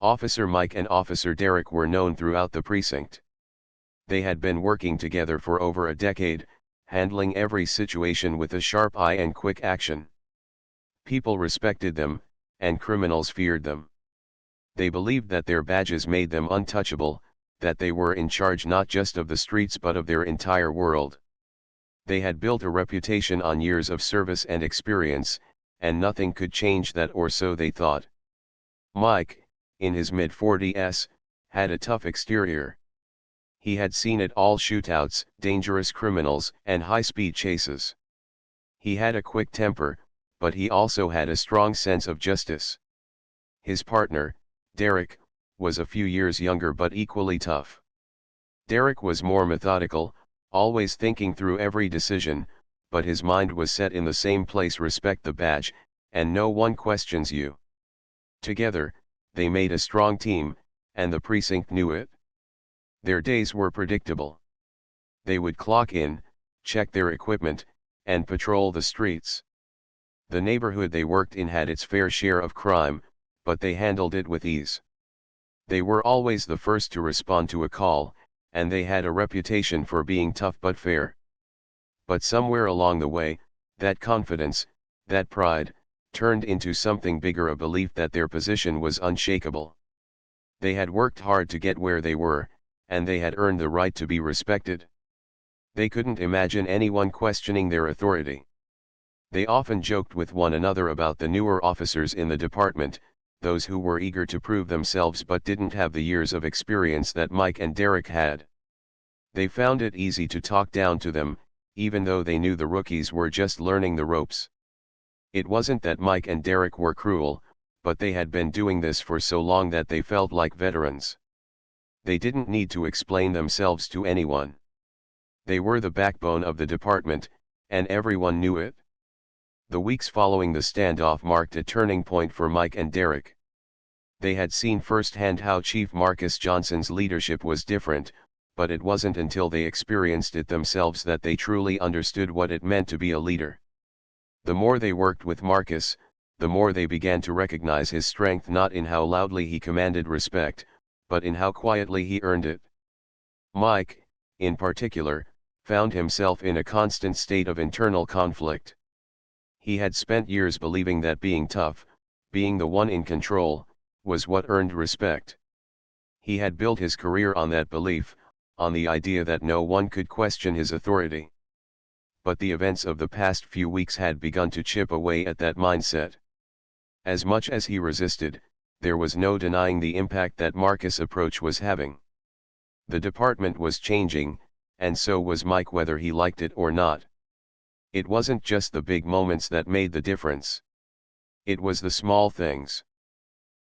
Officer Mike and Officer Derek were known throughout the precinct. They had been working together for over a decade, handling every situation with a sharp eye and quick action. People respected them, and criminals feared them. They believed that their badges made them untouchable, that they were in charge not just of the streets but of their entire world. They had built a reputation on years of service and experience, and nothing could change that, or so they thought. Mike, in his mid-40s, had a tough exterior. He had seen it all: shootouts, dangerous criminals, and high-speed chases. He had a quick temper, but he also had a strong sense of justice. His partner, Derek, was a few years younger but equally tough. Derek was more methodical, always thinking through every decision, but his mind was set in the same place: respect the badge, and no one questions you. Together, they made a strong team, and the precinct knew it. Their days were predictable. They would clock in, check their equipment, and patrol the streets. The neighborhood they worked in had its fair share of crime, but they handled it with ease. They were always the first to respond to a call, and they had a reputation for being tough but fair. But somewhere along the way, that confidence, that pride, turned into something bigger: a belief that their position was unshakable. They had worked hard to get where they were, and they had earned the right to be respected. They couldn't imagine anyone questioning their authority. They often joked with one another about the newer officers in the department, those who were eager to prove themselves but didn't have the years of experience that Mike and Derek had. They found it easy to talk down to them, even though they knew the rookies were just learning the ropes. It wasn't that Mike and Derek were cruel, but they had been doing this for so long that they felt like veterans. They didn't need to explain themselves to anyone. They were the backbone of the department, and everyone knew it. The weeks following the standoff marked a turning point for Mike and Derek. They had seen firsthand how Chief Marcus Johnson's leadership was different, but it wasn't until they experienced it themselves that they truly understood what it meant to be a leader. The more they worked with Marcus, the more they began to recognize his strength, not in how loudly he commanded respect, but in how quietly he earned it. Mike, in particular, found himself in a constant state of internal conflict. He had spent years believing that being tough, being the one in control, was what earned respect. He had built his career on that belief, on the idea that no one could question his authority. But the events of the past few weeks had begun to chip away at that mindset. As much as he resisted, there was no denying the impact that Marcus' approach was having. The department was changing, and so was Mike, whether he liked it or not. It wasn't just the big moments that made the difference. It was the small things.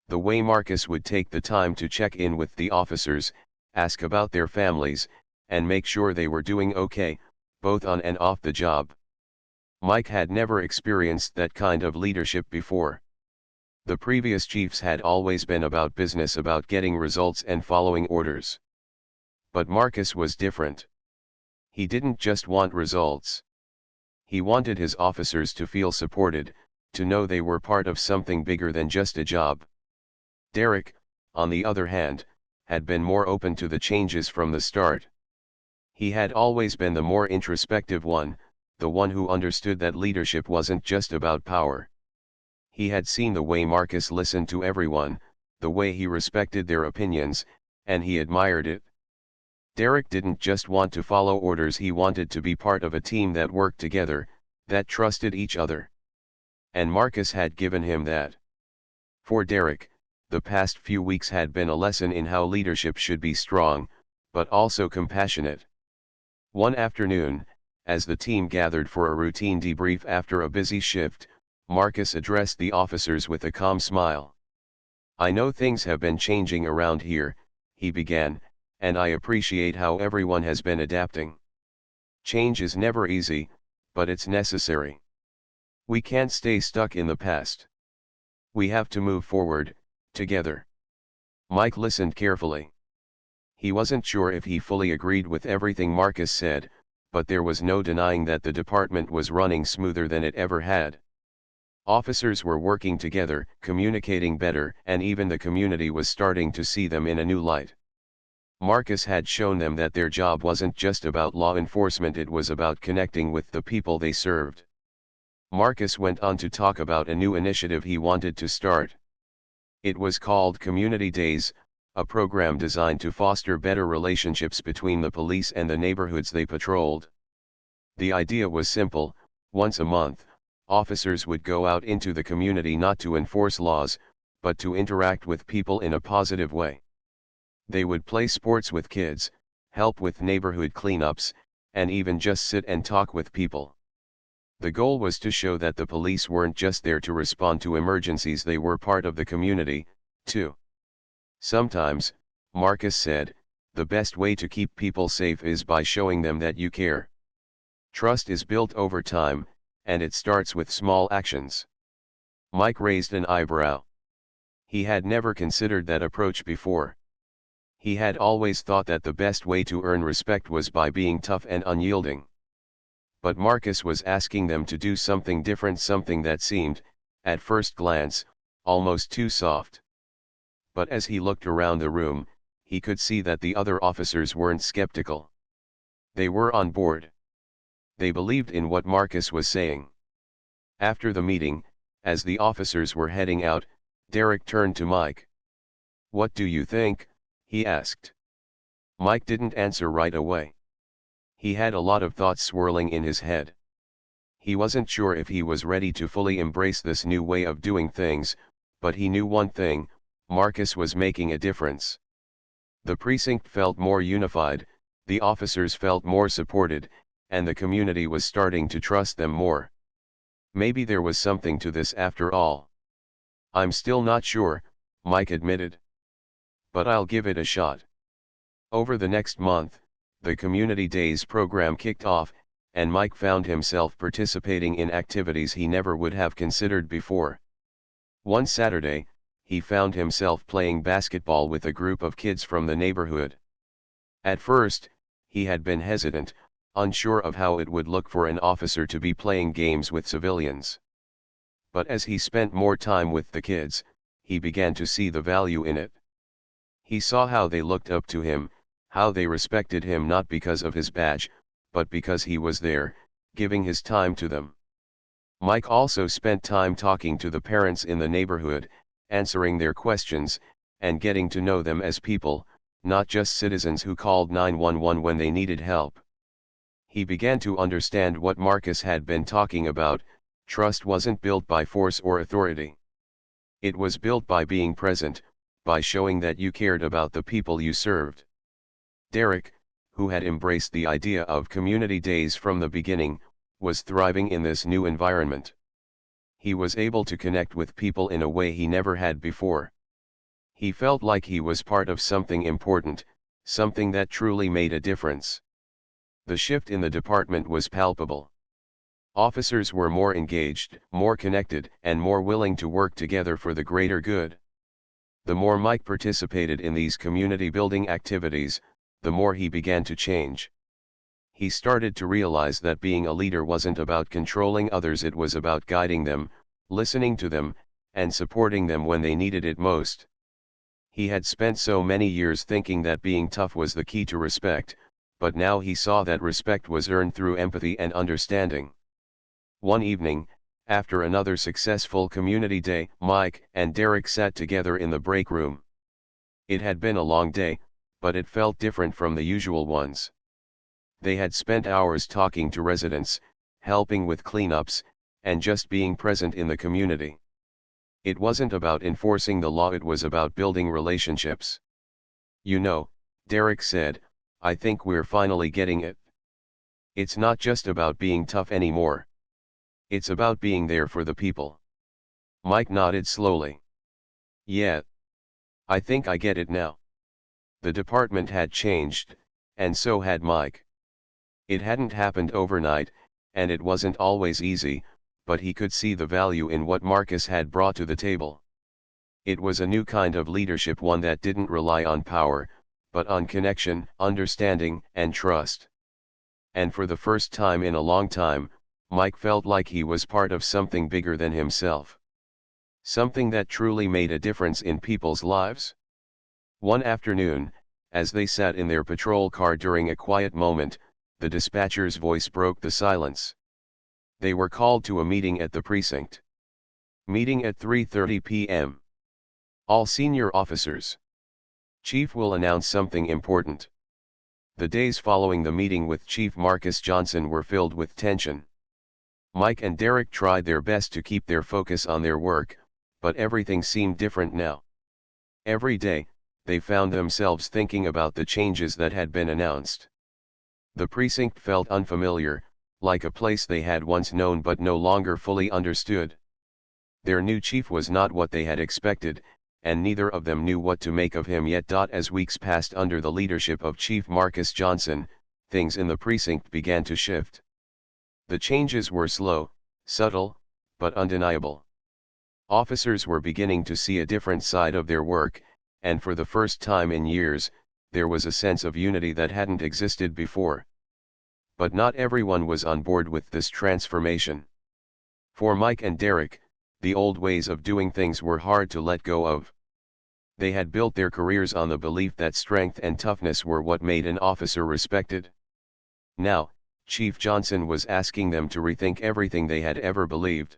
The way Marcus would take the time to check in with the officers, ask about their families, and make sure they were doing okay, both on and off the job. Mike had never experienced that kind of leadership before. The previous chiefs had always been about business, about getting results and following orders. But Marcus was different. He didn't just want results. He wanted his officers to feel supported, to know they were part of something bigger than just a job. Derek, on the other hand, had been more open to the changes from the start. He had always been the more introspective one, the one who understood that leadership wasn't just about power. He had seen the way Marcus listened to everyone, the way he respected their opinions, and he admired it. Derek didn't just want to follow orders, he wanted to be part of a team that worked together, that trusted each other. And Marcus had given him that. For Derek, the past few weeks had been a lesson in how leadership should be strong, but also compassionate. One afternoon, as the team gathered for a routine debrief after a busy shift, Marcus addressed the officers with a calm smile. "I know things have been changing around here," he began, "and I appreciate how everyone has been adapting. Change is never easy, but it's necessary. We can't stay stuck in the past. We have to move forward, together." Mike listened carefully. He wasn't sure if he fully agreed with everything Marcus said, but there was no denying that the department was running smoother than it ever had. Officers were working together, communicating better, and even the community was starting to see them in a new light. Marcus had shown them that their job wasn't just about law enforcement, it was about connecting with the people they served. Marcus went on to talk about a new initiative he wanted to start. It was called Community Days, a program designed to foster better relationships between the police and the neighborhoods they patrolled. The idea was simple: once a month, officers would go out into the community not to enforce laws, but to interact with people in a positive way. They would play sports with kids, help with neighborhood cleanups, and even just sit and talk with people. The goal was to show that the police weren't just there to respond to emergencies, they were part of the community, too. Sometimes, Marcus said, the best way to keep people safe is by showing them that you care. Trust is built over time, and it starts with small actions. Mike raised an eyebrow. He had never considered that approach before. He had always thought that the best way to earn respect was by being tough and unyielding. But Marcus was asking them to do something different, something that seemed, at first glance, almost too soft. But as he looked around the room, he could see that the other officers weren't skeptical. They were on board. They believed in what Marcus was saying. After the meeting, as the officers were heading out, Derek turned to Mike. "What do you think?" he asked. Mike didn't answer right away. He had a lot of thoughts swirling in his head. He wasn't sure if he was ready to fully embrace this new way of doing things, but he knew one thing: Marcus was making a difference. The precinct felt more unified, the officers felt more supported, and the community was starting to trust them more. Maybe there was something to this after all. "I'm still not sure," Mike admitted. "But I'll give it a shot." Over the next month, the Community Days program kicked off, and Mike found himself participating in activities he never would have considered before. One Saturday, he found himself playing basketball with a group of kids from the neighborhood. At first, he had been hesitant, unsure of how it would look for an officer to be playing games with civilians. But as he spent more time with the kids, he began to see the value in it. He saw how they looked up to him, how they respected him not because of his badge, but because he was there, giving his time to them. Mike also spent time talking to the parents in the neighborhood, answering their questions, and getting to know them as people, not just citizens who called 911 when they needed help. He began to understand what Marcus had been talking about: trust wasn't built by force or authority. It was built by being present, by showing that you cared about the people you served. Derek, who had embraced the idea of Community Days from the beginning, was thriving in this new environment. He was able to connect with people in a way he never had before. He felt like he was part of something important, something that truly made a difference. The shift in the department was palpable. Officers were more engaged, more connected, and more willing to work together for the greater good. The more Mike participated in these community building activities, the more he began to change. He started to realize that being a leader wasn't about controlling others, it was about guiding them, listening to them, and supporting them when they needed it most. He had spent so many years thinking that being tough was the key to respect, but now he saw that respect was earned through empathy and understanding. One evening, after another successful community day, Mike and Derek sat together in the break room. It had been a long day, but it felt different from the usual ones. They had spent hours talking to residents, helping with cleanups, and just being present in the community. It wasn't about enforcing the law, it was about building relationships. "You know," Derek said, "I think we're finally getting it. It's not just about being tough anymore. It's about being there for the people." Mike nodded slowly. "Yeah. I think I get it now." The department had changed, and so had Mike. It hadn't happened overnight, and it wasn't always easy, but he could see the value in what Marcus had brought to the table. It was a new kind of leadership, one that didn't rely on power, but on connection, understanding, and trust. And for the first time in a long time, Mike felt like he was part of something bigger than himself. Something that truly made a difference in people's lives. One afternoon, as they sat in their patrol car during a quiet moment, the dispatcher's voice broke the silence. They were called to a meeting at the precinct. Meeting at 3:30 p.m. All senior officers. Chief will announce something important. The days following the meeting with Chief Marcus Johnson were filled with tension. Mike and Derek tried their best to keep their focus on their work, but everything seemed different now. Every day, they found themselves thinking about the changes that had been announced. The precinct felt unfamiliar, like a place they had once known but no longer fully understood. Their new chief was not what they had expected, and neither of them knew what to make of him yet. As weeks passed under the leadership of Chief Marcus Johnson, things in the precinct began to shift. The changes were slow, subtle, but undeniable. Officers were beginning to see a different side of their work, and for the first time in years, there was a sense of unity that hadn't existed before. But not everyone was on board with this transformation. For Mike and Derek, the old ways of doing things were hard to let go of. They had built their careers on the belief that strength and toughness were what made an officer respected. Now, Chief Johnson was asking them to rethink everything they had ever believed.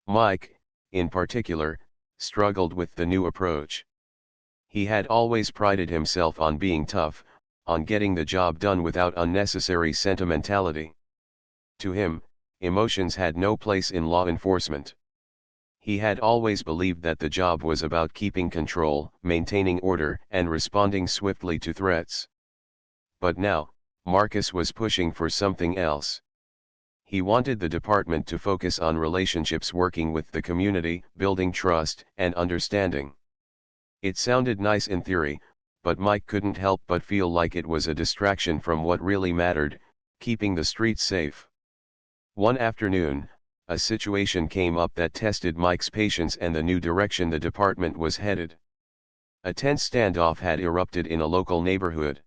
Mike, in particular, struggled with the new approach. He had always prided himself on being tough, on getting the job done without unnecessary sentimentality. To him, emotions had no place in law enforcement. He had always believed that the job was about keeping control, maintaining order, and responding swiftly to threats. But now, Marcus was pushing for something else. He wanted the department to focus on relationships, working with the community, building trust and understanding. It sounded nice in theory, but Mike couldn't help but feel like it was a distraction from what really mattered, keeping the streets safe. One afternoon, a situation came up that tested Mike's patience and the new direction the department was headed. A tense standoff had erupted in a local neighborhood.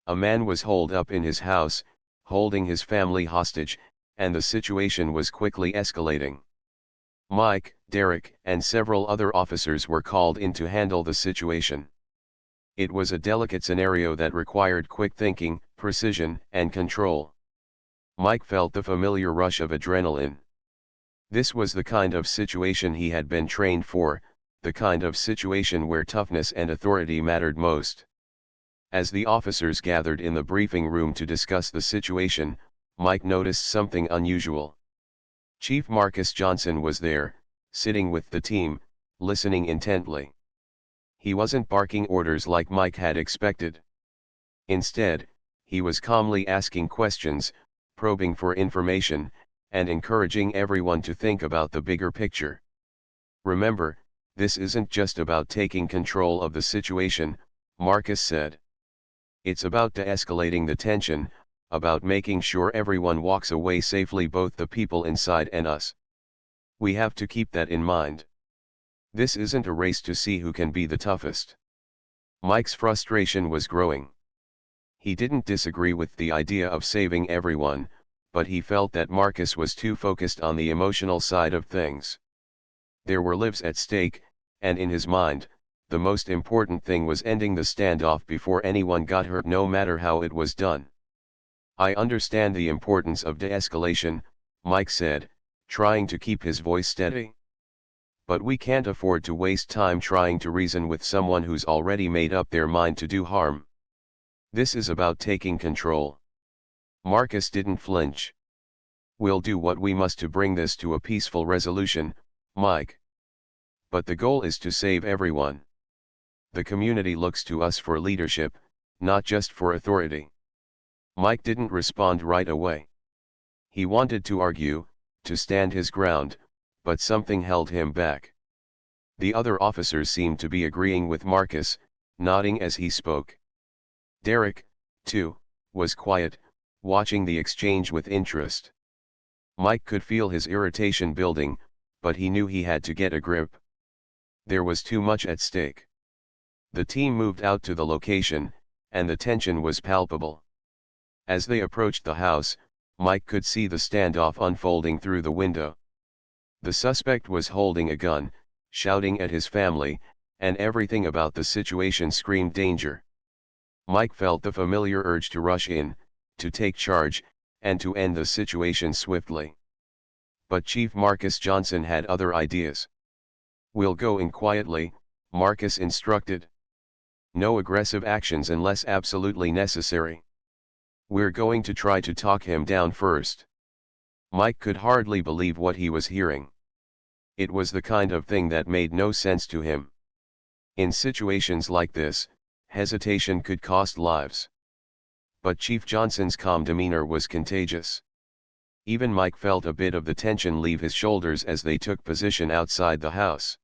A man was holed up in his house, holding his family hostage, and the situation was quickly escalating. Mike, Derek, and several other officers were called in to handle the situation. It was a delicate scenario that required quick thinking, precision, and control. Mike felt the familiar rush of adrenaline. This was the kind of situation he had been trained for, the kind of situation where toughness and authority mattered most. As the officers gathered in the briefing room to discuss the situation, Mike noticed something unusual. Chief Marcus Johnson was there, sitting with the team, listening intently. He wasn't barking orders like Mike had expected. Instead, he was calmly asking questions, probing for information, and encouraging everyone to think about the bigger picture. "Remember, this isn't just about taking control of the situation," Marcus said. "It's about de-escalating the tension, about making sure everyone walks away safely, both the people inside and us. We have to keep that in mind. This isn't a race to see who can be the toughest." Mike's frustration was growing. He didn't disagree with the idea of saving everyone, but he felt that Marcus was too focused on the emotional side of things. There were lives at stake, and in his mind, the most important thing was ending the standoff before anyone got hurt, no matter how it was done. "I understand the importance of de-escalation," Mike said, trying to keep his voice steady. "But we can't afford to waste time trying to reason with someone who's already made up their mind to do harm. This is about taking control." Marcus didn't flinch. "We'll do what we must to bring this to a peaceful resolution, Mike. But the goal is to save everyone. The community looks to us for leadership, not just for authority." Mike didn't respond right away. He wanted to argue, to stand his ground, but something held him back. The other officers seemed to be agreeing with Marcus, nodding as he spoke. Derek, too, was quiet, watching the exchange with interest. Mike could feel his irritation building, but he knew he had to get a grip. There was too much at stake. The team moved out to the location, and the tension was palpable. As they approached the house, Mike could see the standoff unfolding through the window. The suspect was holding a gun, shouting at his family, and everything about the situation screamed danger. Mike felt the familiar urge to rush in, to take charge, and to end the situation swiftly. But Chief Marcus Johnson had other ideas. "We'll go in quietly," Marcus instructed. "No aggressive actions unless absolutely necessary. We're going to try to talk him down first." Mike could hardly believe what he was hearing. It was the kind of thing that made no sense to him. In situations like this, hesitation could cost lives. But Chief Johnson's calm demeanor was contagious. Even Mike felt a bit of the tension leave his shoulders as they took position outside the house.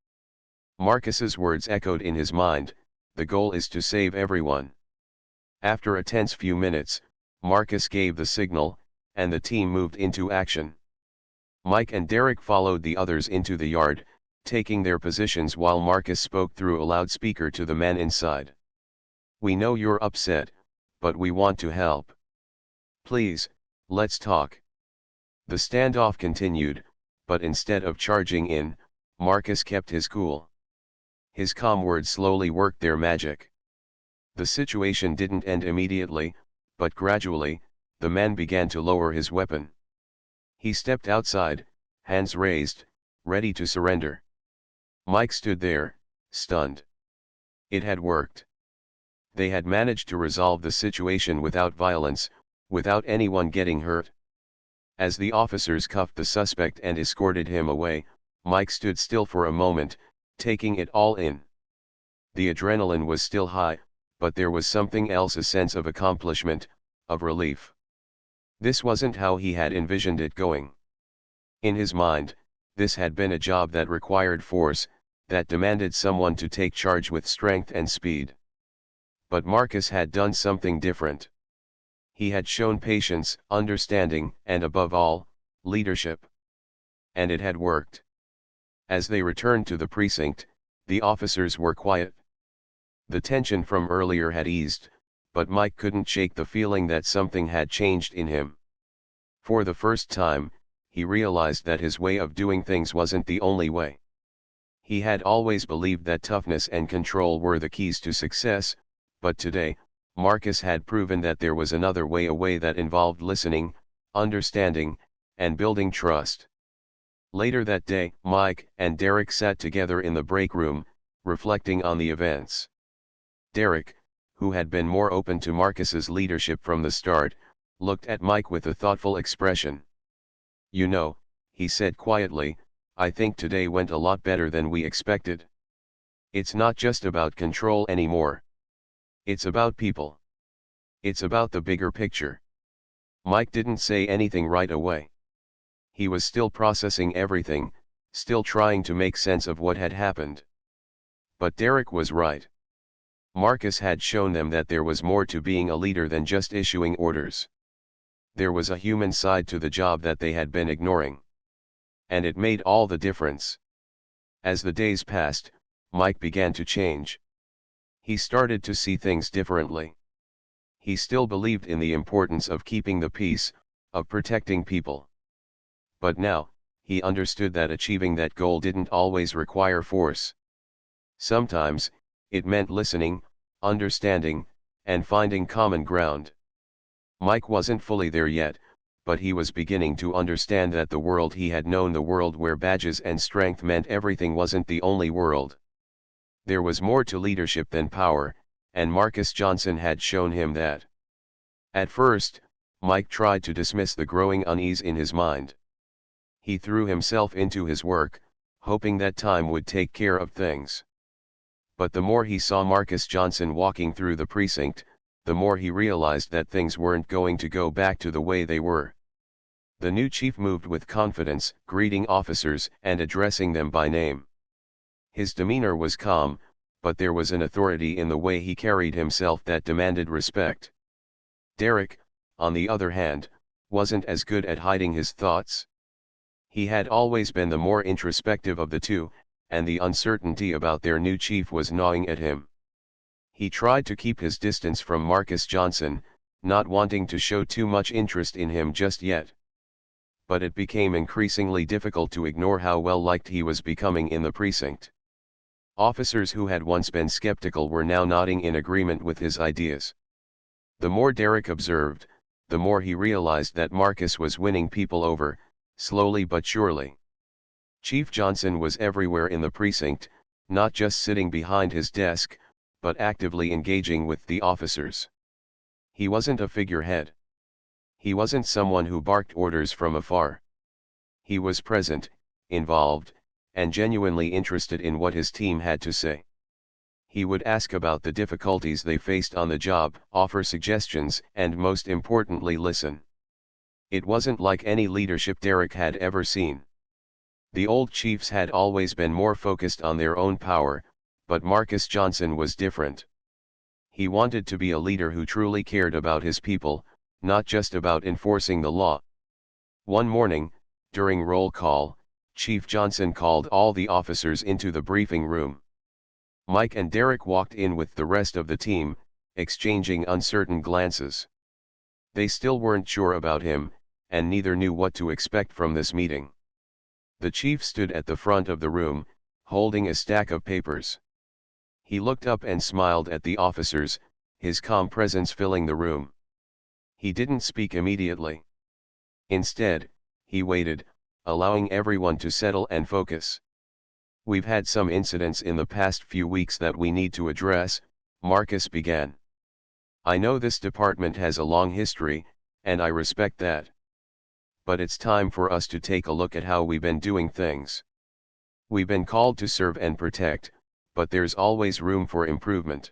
Marcus's words echoed in his mind, "The goal is to save everyone." After a tense few minutes, Marcus gave the signal, and the team moved into action. Mike and Derek followed the others into the yard, taking their positions while Marcus spoke through a loudspeaker to the men inside. "We know you're upset, but we want to help. Please, let's talk." The standoff continued, but instead of charging in, Marcus kept his cool. His calm words slowly worked their magic. The situation didn't end immediately, but gradually, the man began to lower his weapon. He stepped outside, hands raised, ready to surrender. Mike stood there, stunned. It had worked. They had managed to resolve the situation without violence, without anyone getting hurt. As the officers cuffed the suspect and escorted him away, Mike stood still for a moment, taking it all in. The adrenaline was still high, but there was something else, a sense of accomplishment, of relief. This wasn't how he had envisioned it going. In his mind, this had been a job that required force, that demanded someone to take charge with strength and speed. But Marcus had done something different. He had shown patience, understanding, and above all, leadership. And it had worked. As they returned to the precinct, the officers were quiet. The tension from earlier had eased, but Mike couldn't shake the feeling that something had changed in him. For the first time, he realized that his way of doing things wasn't the only way. He had always believed that toughness and control were the keys to success, but today, Marcus had proven that there was another way, a way that involved listening, understanding, and building trust. Later that day, Mike and Derek sat together in the break room, reflecting on the events. Derek, who had been more open to Marcus's leadership from the start, looked at Mike with a thoughtful expression. "You know," he said quietly, "I think today went a lot better than we expected. It's not just about control anymore. It's about people. It's about the bigger picture." Mike didn't say anything right away. He was still processing everything, still trying to make sense of what had happened. But Derek was right. Marcus had shown them that there was more to being a leader than just issuing orders. There was a human side to the job that they had been ignoring. And it made all the difference. As the days passed, Mike began to change. He started to see things differently. He still believed in the importance of keeping the peace, of protecting people. But now, he understood that achieving that goal didn't always require force. Sometimes, it meant listening, understanding, and finding common ground. Mike wasn't fully there yet, but he was beginning to understand that the world he had known, the world where badges and strength meant everything, wasn't the only world. There was more to leadership than power, and Marcus Johnson had shown him that. At first, Mike tried to dismiss the growing unease in his mind. He threw himself into his work, hoping that time would take care of things. But the more he saw Marcus Johnson walking through the precinct, the more he realized that things weren't going to go back to the way they were. The new chief moved with confidence, greeting officers and addressing them by name. His demeanor was calm, but there was an authority in the way he carried himself that demanded respect. Derek, on the other hand, wasn't as good at hiding his thoughts. He had always been the more introspective of the two, and the uncertainty about their new chief was gnawing at him. He tried to keep his distance from Marcus Johnson, not wanting to show too much interest in him just yet. But it became increasingly difficult to ignore how well liked he was becoming in the precinct. Officers who had once been skeptical were now nodding in agreement with his ideas. The more Derek observed, the more he realized that Marcus was winning people over, slowly but surely. Chief Johnson was everywhere in the precinct, not just sitting behind his desk, but actively engaging with the officers. He wasn't a figurehead. He wasn't someone who barked orders from afar. He was present, involved, and genuinely interested in what his team had to say. He would ask about the difficulties they faced on the job, offer suggestions, and most importantly listen. It wasn't like any leadership Derek had ever seen. The old chiefs had always been more focused on their own power, but Marcus Johnson was different. He wanted to be a leader who truly cared about his people, not just about enforcing the law. One morning, during roll call, Chief Johnson called all the officers into the briefing room. Mike and Derek walked in with the rest of the team, exchanging uncertain glances. They still weren't sure about him, and neither knew what to expect from this meeting. The chief stood at the front of the room, holding a stack of papers. He looked up and smiled at the officers, his calm presence filling the room. He didn't speak immediately. Instead, he waited, allowing everyone to settle and focus. "We've had some incidents in the past few weeks that we need to address," Marcus began. "I know this department has a long history, and I respect that. But it's time for us to take a look at how we've been doing things. We've been called to serve and protect, but there's always room for improvement.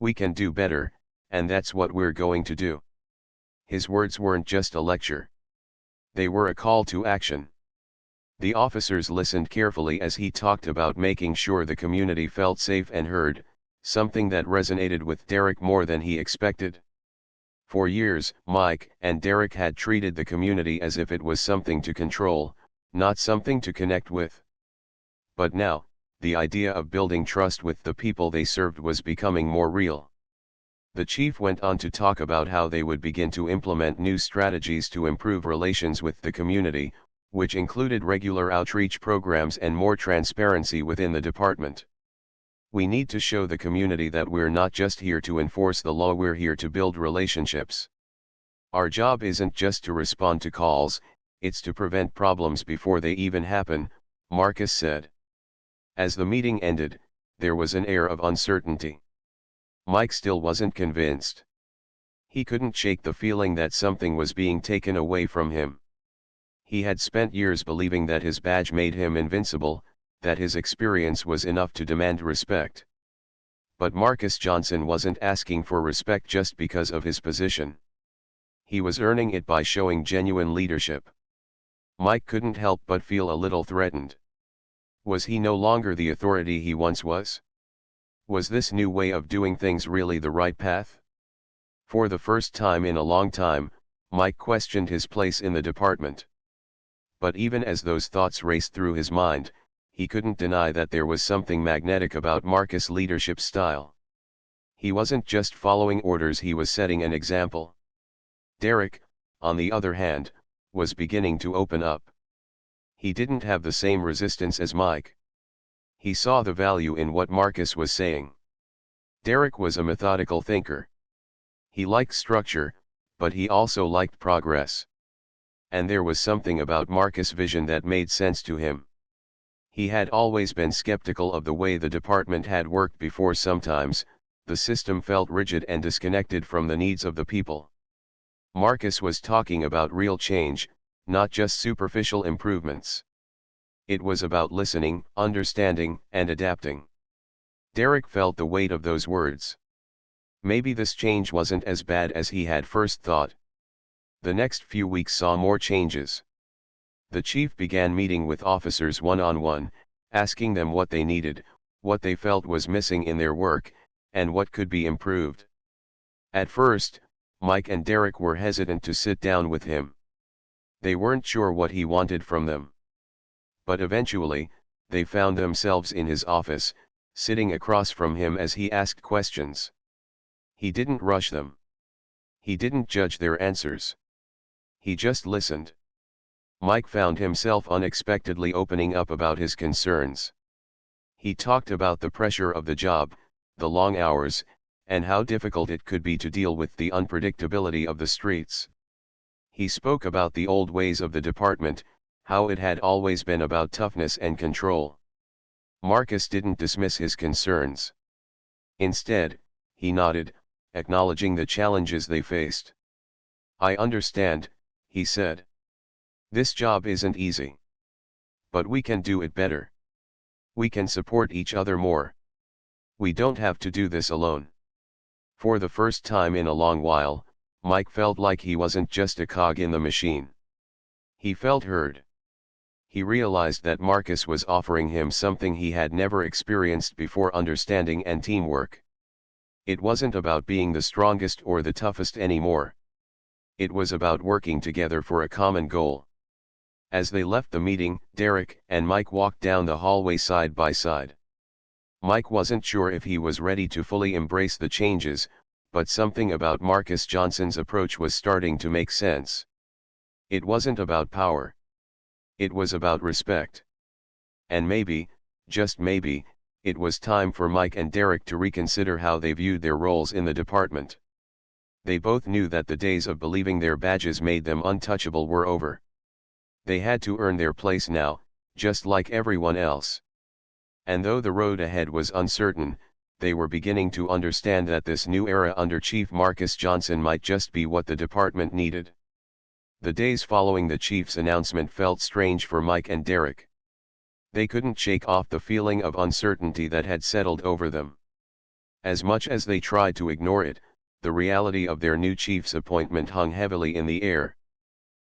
We can do better, and that's what we're going to do." His words weren't just a lecture. They were a call to action. The officers listened carefully as he talked about making sure the community felt safe and heard, something that resonated with Derek more than he expected. For years, Mike and Derek had treated the community as if it was something to control, not something to connect with. But now, the idea of building trust with the people they served was becoming more real. The chief went on to talk about how they would begin to implement new strategies to improve relations with the community, which included regular outreach programs and more transparency within the department. "We need to show the community that we're not just here to enforce the law, we're here to build relationships. Our job isn't just to respond to calls, it's to prevent problems before they even happen," Marcus said. As the meeting ended, there was an air of uncertainty. Mike still wasn't convinced. He couldn't shake the feeling that something was being taken away from him. He had spent years believing that his badge made him invincible, that his experience was enough to demand respect. But Marcus Johnson wasn't asking for respect just because of his position. He was earning it by showing genuine leadership. Mike couldn't help but feel a little threatened. Was he no longer the authority he once was? Was this new way of doing things really the right path? For the first time in a long time, Mike questioned his place in the department. But even as those thoughts raced through his mind, he couldn't deny that there was something magnetic about Marcus' leadership style. He wasn't just following orders, he was setting an example. Derek, on the other hand, was beginning to open up. He didn't have the same resistance as Mike. He saw the value in what Marcus was saying. Derek was a methodical thinker. He liked structure, but he also liked progress. And there was something about Marcus' vision that made sense to him. He had always been skeptical of the way the department had worked before. Sometimes, the system felt rigid and disconnected from the needs of the people. Marcus was talking about real change, not just superficial improvements. It was about listening, understanding, and adapting. Derek felt the weight of those words. Maybe this change wasn't as bad as he had first thought. The next few weeks saw more changes. The chief began meeting with officers one-on-one, asking them what they needed, what they felt was missing in their work, and what could be improved. At first, Mike and Derek were hesitant to sit down with him. They weren't sure what he wanted from them. But eventually, they found themselves in his office, sitting across from him as he asked questions. He didn't rush them. He didn't judge their answers. He just listened. Mike found himself unexpectedly opening up about his concerns. He talked about the pressure of the job, the long hours, and how difficult it could be to deal with the unpredictability of the streets. He spoke about the old ways of the department, how it had always been about toughness and control. Marcus didn't dismiss his concerns. Instead, he nodded, acknowledging the challenges they faced. "I understand," he said. "This job isn't easy. But we can do it better. We can support each other more. We don't have to do this alone." For the first time in a long while, Mike felt like he wasn't just a cog in the machine. He felt heard. He realized that Marcus was offering him something he had never experienced before: understanding and teamwork. It wasn't about being the strongest or the toughest anymore. It was about working together for a common goal. As they left the meeting, Derek and Mike walked down the hallway side by side. Mike wasn't sure if he was ready to fully embrace the changes, but something about Marcus Johnson's approach was starting to make sense. It wasn't about power. It was about respect. And maybe, just maybe, it was time for Mike and Derek to reconsider how they viewed their roles in the department. They both knew that the days of believing their badges made them untouchable were over. They had to earn their place now, just like everyone else. And though the road ahead was uncertain, they were beginning to understand that this new era under Chief Marcus Johnson might just be what the department needed. The days following the chief's announcement felt strange for Mike and Derek. They couldn't shake off the feeling of uncertainty that had settled over them. As much as they tried to ignore it, the reality of their new chief's appointment hung heavily in the air.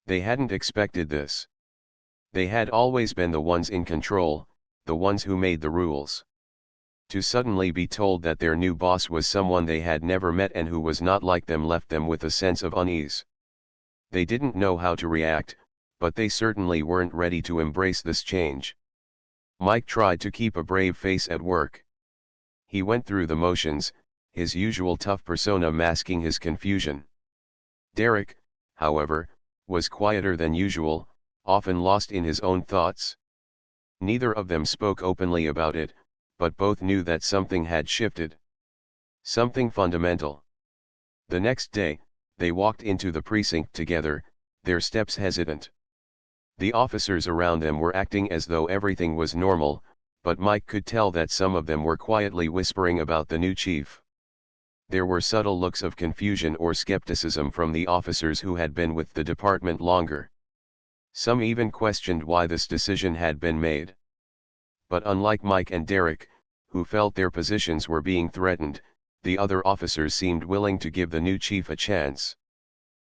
They hadn't expected this. They had always been the ones in control, the ones who made the rules. To suddenly be told that their new boss was someone they had never met and who was not like them left them with a sense of unease. They didn't know how to react, but they certainly weren't ready to embrace this change. Mike tried to keep a brave face at work. He went through the motions, his usual tough persona masking his confusion. Derek, however, was quieter than usual, often lost in his own thoughts. Neither of them spoke openly about it, but both knew that something had shifted. Something fundamental. The next day, they walked into the precinct together, their steps hesitant. The officers around them were acting as though everything was normal, but Mike could tell that some of them were quietly whispering about the new chief. There were subtle looks of confusion or skepticism from the officers who had been with the department longer. Some even questioned why this decision had been made. But unlike Mike and Derek, who felt their positions were being threatened, the other officers seemed willing to give the new chief a chance.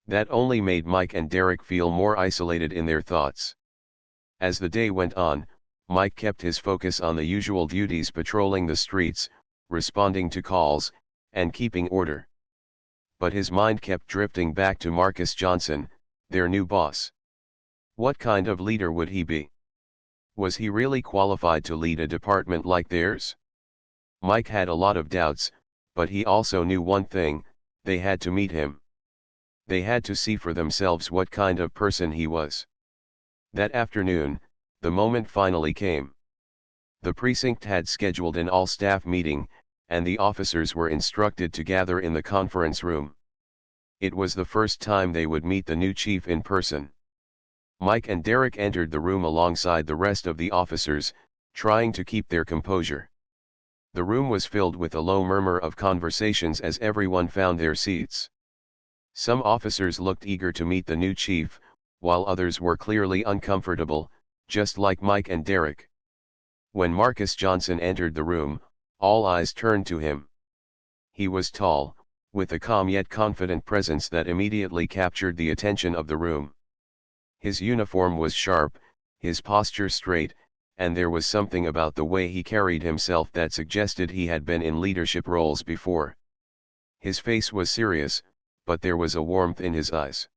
That only made Mike and Derek feel more isolated in their thoughts. As the day went on, Mike kept his focus on the usual duties: patrolling the streets, responding to calls, and keeping order. But his mind kept drifting back to Marcus Johnson, their new boss. What kind of leader would he be? Was he really qualified to lead a department like theirs? Mike had a lot of doubts, but he also knew one thing: they had to meet him. They had to see for themselves what kind of person he was. That afternoon, the moment finally came. The precinct had scheduled an all-staff meeting, and the officers were instructed to gather in the conference room. It was the first time they would meet the new chief in person. Mike and Derek entered the room alongside the rest of the officers, trying to keep their composure. The room was filled with a low murmur of conversations as everyone found their seats. Some officers looked eager to meet the new chief, while others were clearly uncomfortable, just like Mike and Derek. When Marcus Johnson entered the room, all eyes turned to him. He was tall, with a calm yet confident presence that immediately captured the attention of the room. His uniform was sharp, his posture straight, and there was something about the way he carried himself that suggested he had been in leadership roles before. His face was serious, but there was a warmth in his eyes.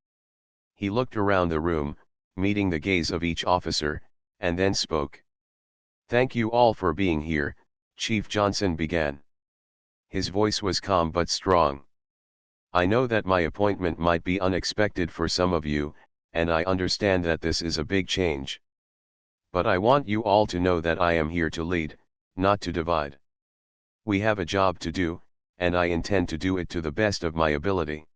He looked around the room, meeting the gaze of each officer, and then spoke. "Thank you all for being here," Chief Johnson began. His voice was calm but strong. I know that my appointment might be unexpected for some of you, and I understand that this is a big change. But I want you all to know that I am here to lead, not to divide. We have a job to do, and I intend to do it to the best of my ability.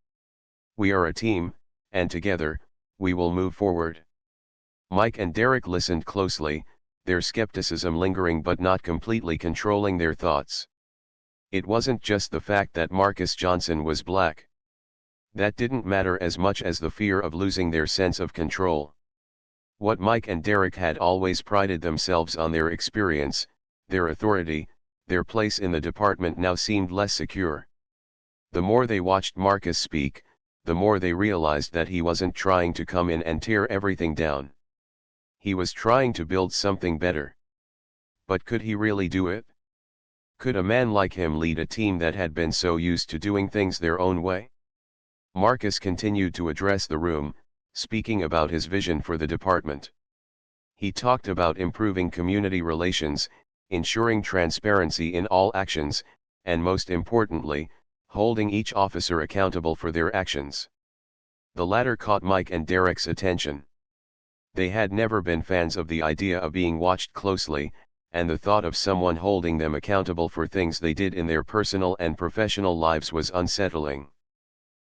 We are a team, and together, we will move forward. Mike and Derek listened closely, their skepticism lingering but not completely controlling their thoughts. It wasn't just the fact that Marcus Johnson was black. That didn't matter as much as the fear of losing their sense of control. What Mike and Derek had always prided themselves on, their experience, their authority, their place in the department, now seemed less secure. The more they watched Marcus speak, the more they realized that he wasn't trying to come in and tear everything down. He was trying to build something better. But could he really do it? Could a man like him lead a team that had been so used to doing things their own way? Marcus continued to address the room, speaking about his vision for the department. He talked about improving community relations, ensuring transparency in all actions, and most importantly, holding each officer accountable for their actions. The latter caught Mike and Derek's attention. They had never been fans of the idea of being watched closely, and the thought of someone holding them accountable for things they did in their personal and professional lives was unsettling.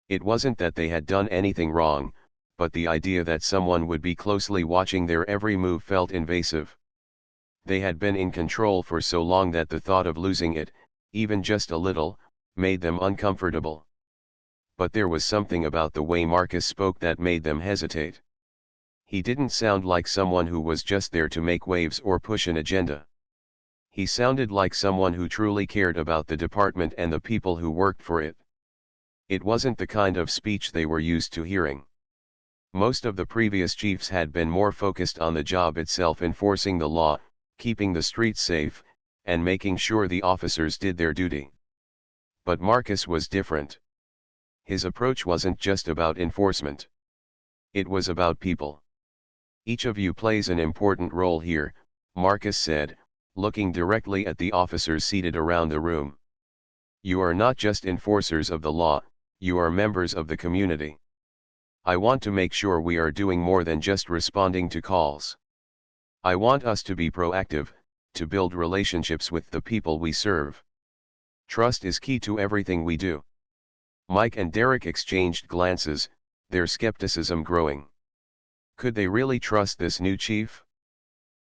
It wasn't that they had done anything wrong, but the idea that someone would be closely watching their every move felt invasive. They had been in control for so long that the thought of losing it, even just a little, made them uncomfortable. But there was something about the way Marcus spoke that made them hesitate. He didn't sound like someone who was just there to make waves or push an agenda. He sounded like someone who truly cared about the department and the people who worked for it. It wasn't the kind of speech they were used to hearing. Most of the previous chiefs had been more focused on the job itself, enforcing the law, keeping the streets safe, and making sure the officers did their duty. But Marcus was different. His approach wasn't just about enforcement. It was about people. Each of you plays an important role here, Marcus said, looking directly at the officers seated around the room. You are not just enforcers of the law, you are members of the community. I want to make sure we are doing more than just responding to calls. I want us to be proactive, to build relationships with the people we serve. Trust is key to everything we do. Mike and Derek exchanged glances, their skepticism growing. Could they really trust this new chief?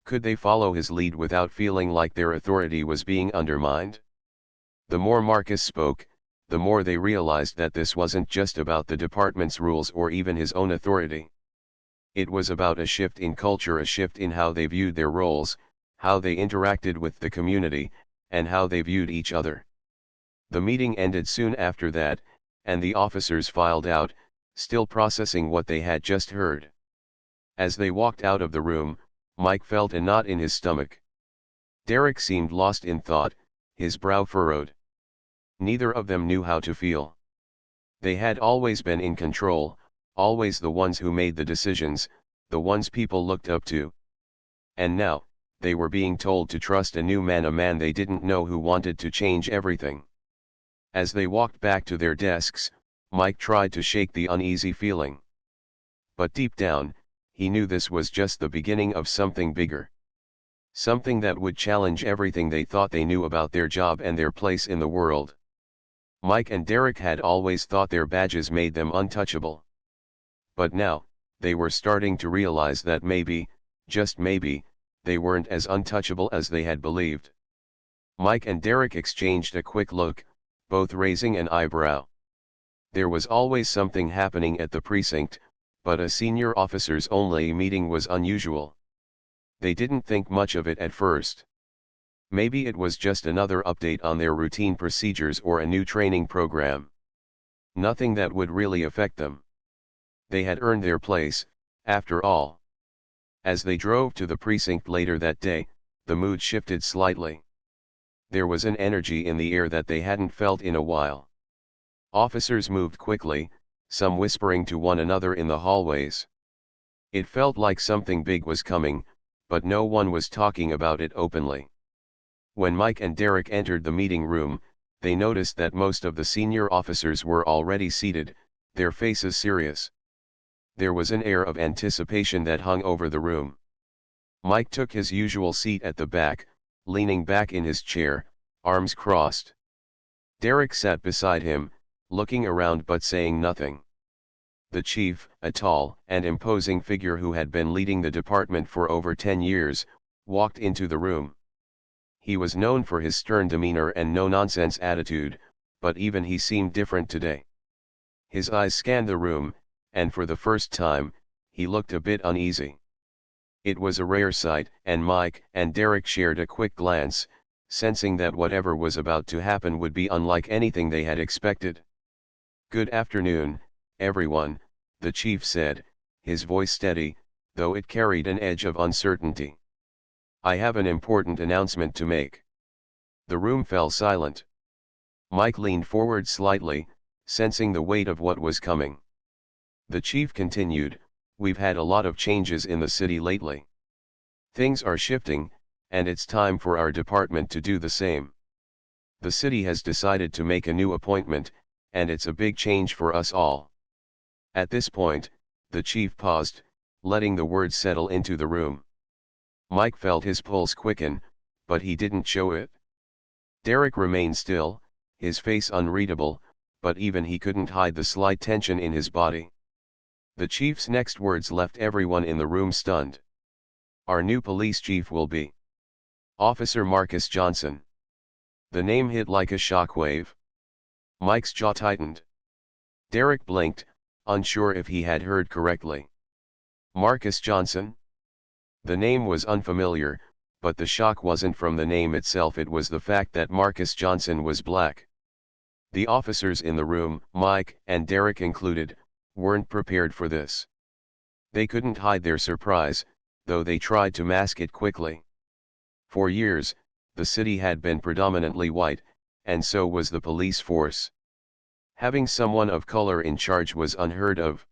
Could they follow his lead without feeling like their authority was being undermined? The more Marcus spoke, the more they realized that this wasn't just about the department's rules or even his own authority. It was about a shift in culture, a shift in how they viewed their roles, how they interacted with the community, and how they viewed each other. The meeting ended soon after that, and the officers filed out, still processing what they had just heard. As they walked out of the room, Mike felt a knot in his stomach. Derek seemed lost in thought, his brow furrowed. Neither of them knew how to feel. They had always been in control, always the ones who made the decisions, the ones people looked up to. And now, they were being told to trust a new man, a man they didn't know, who wanted to change everything. As they walked back to their desks, Mike tried to shake the uneasy feeling. But deep down, he knew this was just the beginning of something bigger. Something that would challenge everything they thought they knew about their job and their place in the world. Mike and Derek had always thought their badges made them untouchable. But now, they were starting to realize that maybe, just maybe, they weren't as untouchable as they had believed. Mike and Derek exchanged a quick look, both raising an eyebrow. There was always something happening at the precinct, but a senior officers-only meeting was unusual. They didn't think much of it at first. Maybe it was just another update on their routine procedures or a new training program. Nothing that would really affect them. They had earned their place, after all. As they drove to the precinct later that day, the mood shifted slightly. There was an energy in the air that they hadn't felt in a while. Officers moved quickly, some whispering to one another in the hallways. It felt like something big was coming, but no one was talking about it openly. When Mike and Derek entered the meeting room, they noticed that most of the senior officers were already seated, their faces serious. There was an air of anticipation that hung over the room. Mike took his usual seat at the back, leaning back in his chair, arms crossed. Derek sat beside him, looking around but saying nothing. The chief, a tall and imposing figure who had been leading the department for over 10 years, walked into the room. He was known for his stern demeanor and no-nonsense attitude, but even he seemed different today. His eyes scanned the room, and for the first time, he looked a bit uneasy. It was a rare sight, and Mike and Derek shared a quick glance, sensing that whatever was about to happen would be unlike anything they had expected. "Good afternoon, everyone," the chief said, his voice steady, though it carried an edge of uncertainty. "I have an important announcement to make." The room fell silent. Mike leaned forward slightly, sensing the weight of what was coming. The chief continued, "We've had a lot of changes in the city lately. Things are shifting, and it's time for our department to do the same. The city has decided to make a new appointment, and it's a big change for us all." At this point, the chief paused, letting the words settle into the room. Mike felt his pulse quicken, but he didn't show it. Derek remained still, his face unreadable, but even he couldn't hide the slight tension in his body. The chief's next words left everyone in the room stunned. "Our new police chief will be Officer Marcus Johnson." The name hit like a shockwave. Mike's jaw tightened. Derek blinked, unsure if he had heard correctly. Marcus Johnson? The name was unfamiliar, but the shock wasn't from the name itself, it was the fact that Marcus Johnson was black. The officers in the room, Mike and Derek included, weren't prepared for this. They couldn't hide their surprise, though they tried to mask it quickly. For years, the city had been predominantly white, and so was the police force. Having someone of color in charge was unheard of.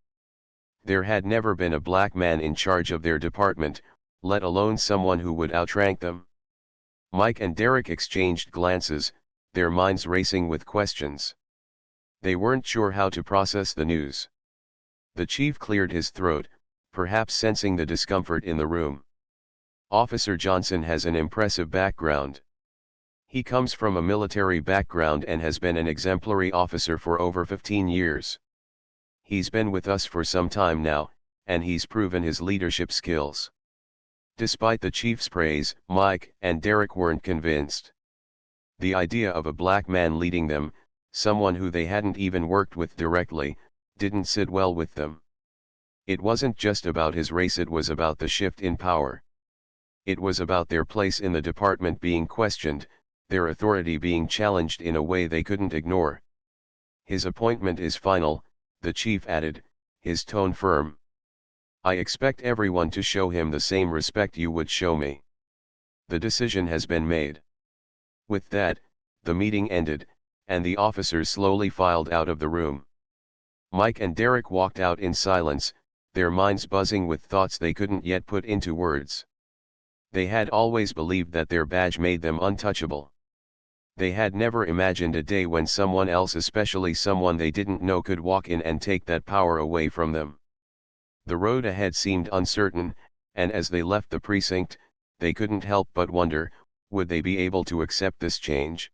There had never been a black man in charge of their department, let alone someone who would outrank them. Mike and Derek exchanged glances, their minds racing with questions. They weren't sure how to process the news. The chief cleared his throat, perhaps sensing the discomfort in the room. "Officer Johnson has an impressive background. He comes from a military background and has been an exemplary officer for over 15 years. He's been with us for some time now, and he's proven his leadership skills." Despite the chief's praise, Mike and Derek weren't convinced. The idea of a black man leading them, someone who they hadn't even worked with directly, didn't sit well with them. It wasn't just about his race, it was about the shift in power. It was about their place in the department being questioned, their authority being challenged in a way they couldn't ignore. "His appointment is final," the chief added, his tone firm. "I expect everyone to show him the same respect you would show me. The decision has been made." With that, the meeting ended, and the officers slowly filed out of the room. Mike and Derek walked out in silence, their minds buzzing with thoughts they couldn't yet put into words. They had always believed that their badge made them untouchable. They had never imagined a day when someone else, especially someone they didn't know, could walk in and take that power away from them. The road ahead seemed uncertain, and as they left the precinct, they couldn't help but wonder, would they be able to accept this change?